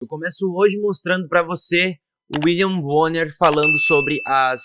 Eu começo hoje mostrando para você o William Bonner falando sobre as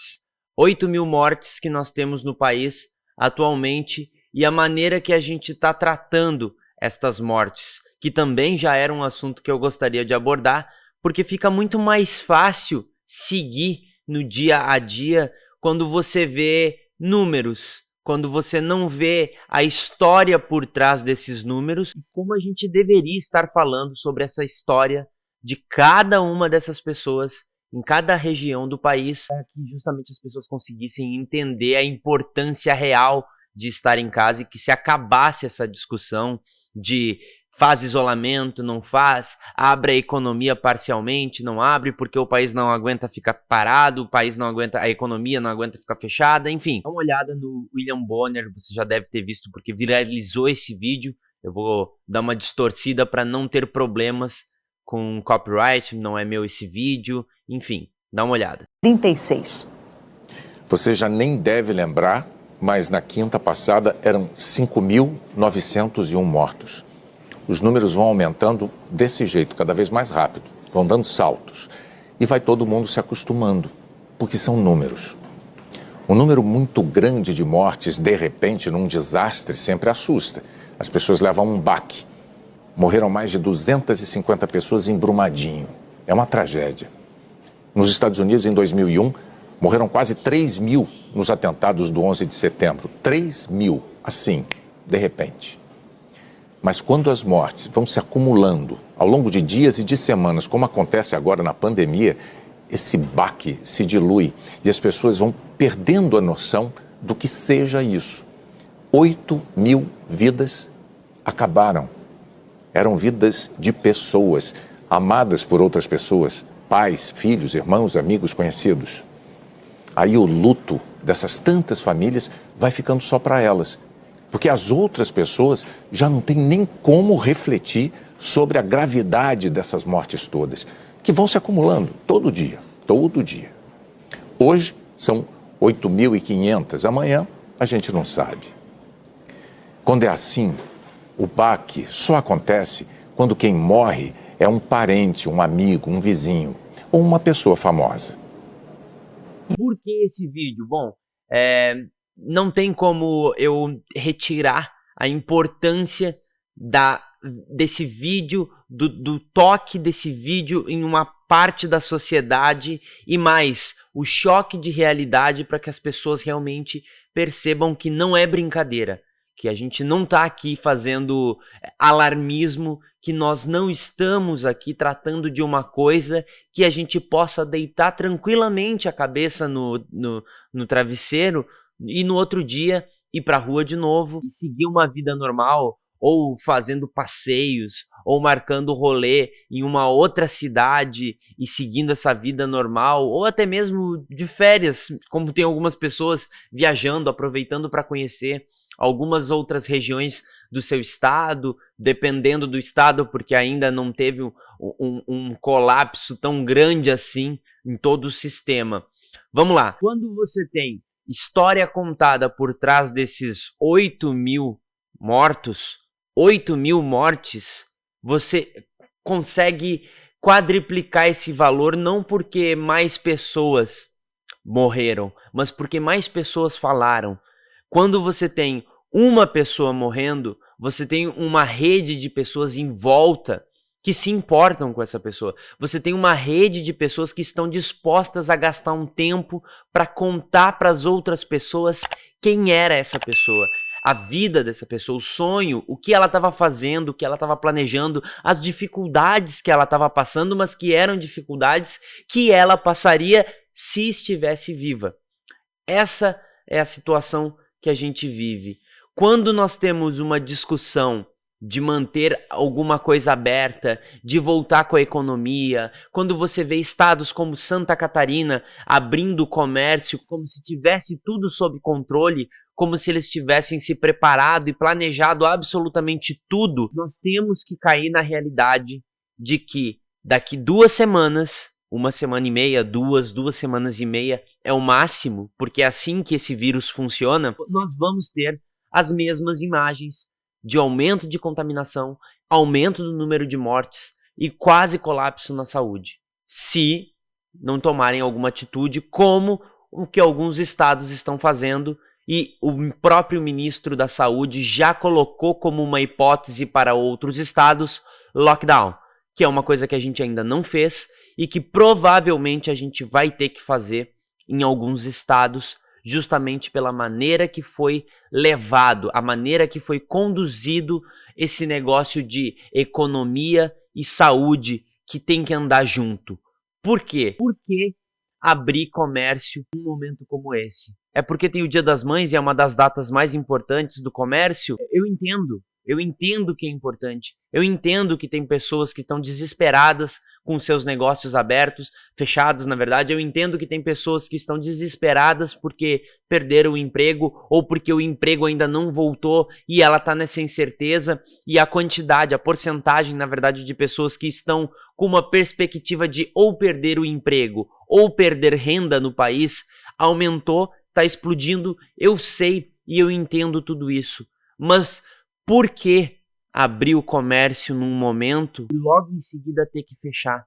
8.000 mortes que nós temos no país atualmente e a maneira que a gente está tratando estas mortes, que também já era um assunto que eu gostaria de abordar, porque fica muito mais fácil seguir no dia a dia quando você vê números, quando você não vê a história por trás desses números e como a gente deveria estar falando sobre essa história de cada uma dessas pessoas em cada região do país, para que justamente as pessoas conseguissem entender a importância real de estar em casa e que se acabasse essa discussão de faz isolamento, não faz, abre a economia parcialmente, não abre porque o país não aguenta ficar parado, o país não aguenta, a economia não aguenta ficar fechada, enfim. Dá uma olhada no William Bonner, você já deve ter visto porque viralizou esse vídeo. Eu vou dar uma distorcida para não ter problemas com copyright, não é meu esse vídeo, enfim, dá uma olhada. 36. Você já nem deve lembrar, mas na quinta passada eram 5.901 mortos. Os números vão aumentando desse jeito, cada vez mais rápido, vão dando saltos. E vai todo mundo se acostumando, porque são números. Um número muito grande de mortes, de repente, num desastre, sempre assusta. As pessoas levam um baque. Morreram mais de 250 pessoas em Brumadinho. É uma tragédia. Nos Estados Unidos, em 2001, morreram quase 3.000 nos atentados do 11 de setembro. 3.000, assim, de repente. Mas quando as mortes vão se acumulando ao longo de dias e de semanas, como acontece agora na pandemia, esse baque se dilui e as pessoas vão perdendo a noção do que seja isso. 8.000 vidas acabaram. Eram vidas de pessoas, amadas por outras pessoas, pais, filhos, irmãos, amigos, conhecidos. Aí o luto dessas tantas famílias vai ficando só para elas, porque as outras pessoas já não têm nem como refletir sobre a gravidade dessas mortes todas, que vão se acumulando todo dia, todo dia. Hoje são 8.500, amanhã a gente não sabe. Quando é assim, o baque só acontece quando quem morre é um parente, um amigo, um vizinho ou uma pessoa famosa. Por que esse vídeo? Bom, não tem como eu retirar a importância desse vídeo, do toque desse vídeo em uma parte da sociedade e mais, o choque de realidade para que as pessoas realmente percebam que não é brincadeira. Que a gente não está aqui fazendo alarmismo, que nós não estamos aqui tratando de uma coisa que a gente possa deitar tranquilamente a cabeça no travesseiro e no outro dia ir para a rua de novo e seguir uma vida normal, ou fazendo passeios, ou marcando rolê em uma outra cidade e seguindo essa vida normal, ou até mesmo de férias, como tem algumas pessoas viajando, aproveitando para conhecer algumas outras regiões do seu estado, dependendo do estado, porque ainda não teve um colapso tão grande assim em todo o sistema. Vamos lá. Quando você tem história contada por trás desses 8.000 mortos, 8.000 mortes, você consegue quadriplicar esse valor não porque mais pessoas morreram, mas porque mais pessoas falaram. Quando você tem uma pessoa morrendo, você tem uma rede de pessoas em volta que se importam com essa pessoa. Você tem uma rede de pessoas que estão dispostas a gastar um tempo para contar para as outras pessoas quem era essa pessoa, a vida dessa pessoa, o sonho, o que ela estava fazendo, o que ela estava planejando, as dificuldades que ela estava passando, mas que eram dificuldades que ela passaria se estivesse viva. Essa é a situação que a gente vive. Quando nós temos uma discussão de manter alguma coisa aberta, de voltar com a economia, quando você vê estados como Santa Catarina abrindo o comércio como se tivesse tudo sob controle, como se eles tivessem se preparado e planejado absolutamente tudo, nós temos que cair na realidade de que daqui 2 semanas, 1 semana e meia, 2 semanas e meia é o máximo, porque é assim que esse vírus funciona, nós vamos ter as mesmas imagens de aumento de contaminação, aumento do número de mortes, e quase colapso na saúde, se não tomarem alguma atitude, como o que alguns estados estão fazendo, e o próprio ministro da Saúde já colocou como uma hipótese para outros estados lockdown, que é uma coisa que a gente ainda não fez e que provavelmente a gente vai ter que fazer em alguns estados, justamente pela maneira que foi levado, a maneira que foi conduzido esse negócio de economia e saúde que tem que andar junto. Por quê? Por que abrir comércio num momento como esse? É porque tem o Dia das Mães e é uma das datas mais importantes do comércio? Eu entendo que é importante. Eu entendo que tem pessoas que estão desesperadas com seus negócios abertos, fechados, na verdade. Eu entendo que tem pessoas que estão desesperadas porque perderam o emprego ou porque o emprego ainda não voltou e ela está nessa incerteza. E a quantidade, a porcentagem, na verdade, de pessoas que estão com uma perspectiva de ou perder o emprego ou perder renda no país aumentou, está explodindo. Eu sei e eu entendo tudo isso. Mas por que abrir o comércio num momento e logo em seguida ter que fechar?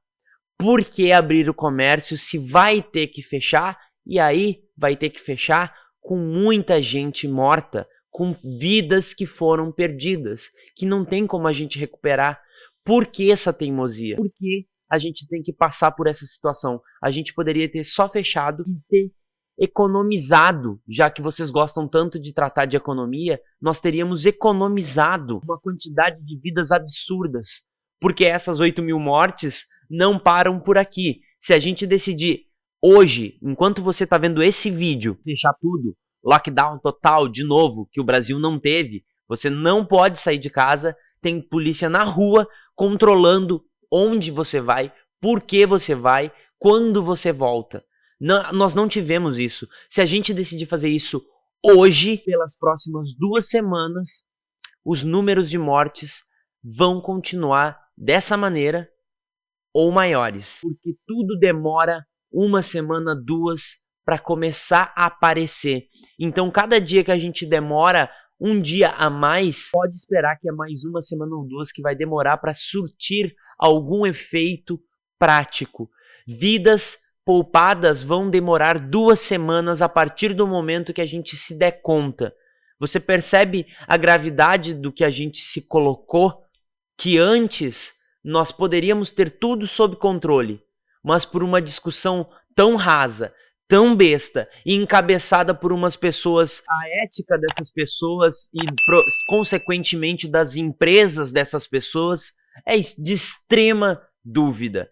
Por que abrir o comércio se vai ter que fechar e aí vai ter que fechar com muita gente morta, com vidas que foram perdidas, que não tem como a gente recuperar? Por que essa teimosia? Por que a gente tem que passar por essa situação? A gente poderia ter só fechado e ter economizado, já que vocês gostam tanto de tratar de economia, nós teríamos economizado uma quantidade de vidas absurdas, porque essas 8.000 mortes não param por aqui. Se a gente decidir hoje, enquanto você está vendo esse vídeo, fechar tudo, lockdown total de novo, que o Brasil não teve, você não pode sair de casa, tem polícia na rua controlando onde você vai, por que você vai, quando você volta. Não, nós não tivemos isso. Se a gente decidir fazer isso hoje, pelas próximas 2 semanas, os números de mortes vão continuar dessa maneira ou maiores. Porque tudo demora 1 semana, 2, para começar a aparecer. Então, cada dia que a gente demora um dia a mais, pode esperar que é mais 1 semana ou 2 que vai demorar para surtir algum efeito prático. Vidas poupadas vão demorar 2 semanas a partir do momento que a gente se der conta. Você percebe a gravidade do que a gente se colocou? Que antes nós poderíamos ter tudo sob controle, mas por uma discussão tão rasa, tão besta e encabeçada por umas pessoas, a ética dessas pessoas e, consequentemente, das empresas dessas pessoas é de extrema dúvida.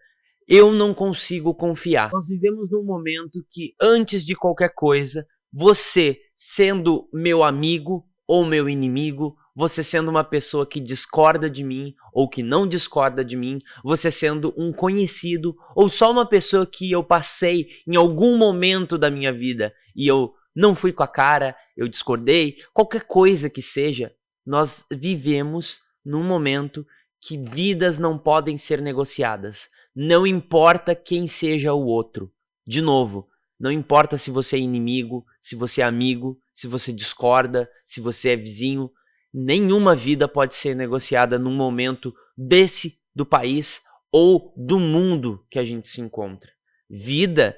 Eu não consigo confiar. Nós vivemos num momento que, antes de qualquer coisa, você sendo meu amigo ou meu inimigo, você sendo uma pessoa que discorda de mim ou que não discorda de mim, você sendo um conhecido ou só uma pessoa que eu passei em algum momento da minha vida e eu não fui com a cara, eu discordei, qualquer coisa que seja, nós vivemos num momento que vidas não podem ser negociadas. Não importa quem seja o outro. De novo, não importa se você é inimigo, se você é amigo, se você discorda, se você é vizinho. Nenhuma vida pode ser negociada num momento desse do país ou do mundo que a gente se encontra. Vida,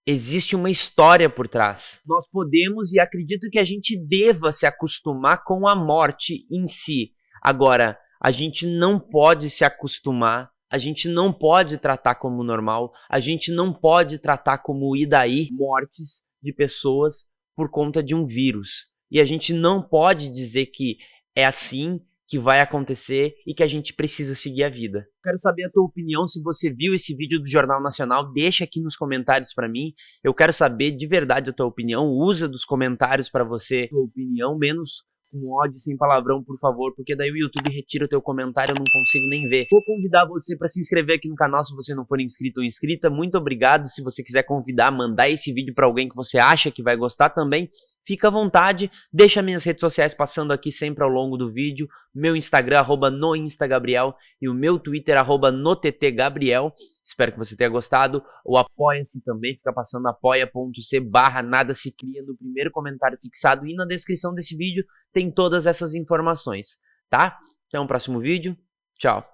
existe uma história por trás. Nós podemos e acredito que a gente deva se acostumar com a morte em si. Agora, a gente não pode se acostumar, a gente não pode tratar como normal, a gente não pode tratar como e daí mortes de pessoas por conta de um vírus. E a gente não pode dizer que é assim que vai acontecer e que a gente precisa seguir a vida. Quero saber a tua opinião, se você viu esse vídeo do Jornal Nacional, deixa aqui nos comentários para mim. Eu quero saber de verdade a tua opinião, usa dos comentários para você a tua opinião, menos com ódio, sem palavrão, por favor, porque daí o YouTube retira o teu comentário, eu não consigo nem ver. Vou convidar você para se inscrever aqui no canal se você não for inscrito ou inscrita. Muito obrigado. Se você quiser convidar, mandar esse vídeo para alguém que você acha que vai gostar também, fica à vontade. Deixa minhas redes sociais passando aqui sempre ao longo do vídeo. Meu Instagram, @noinstagabriel, e o meu Twitter, @nottgabriel. Espero que você tenha gostado. O Apoia-se também, fica passando apoia.c/nada-se-cria no primeiro comentário fixado e na descrição desse vídeo tem todas essas informações, tá? Até um próximo vídeo. Tchau.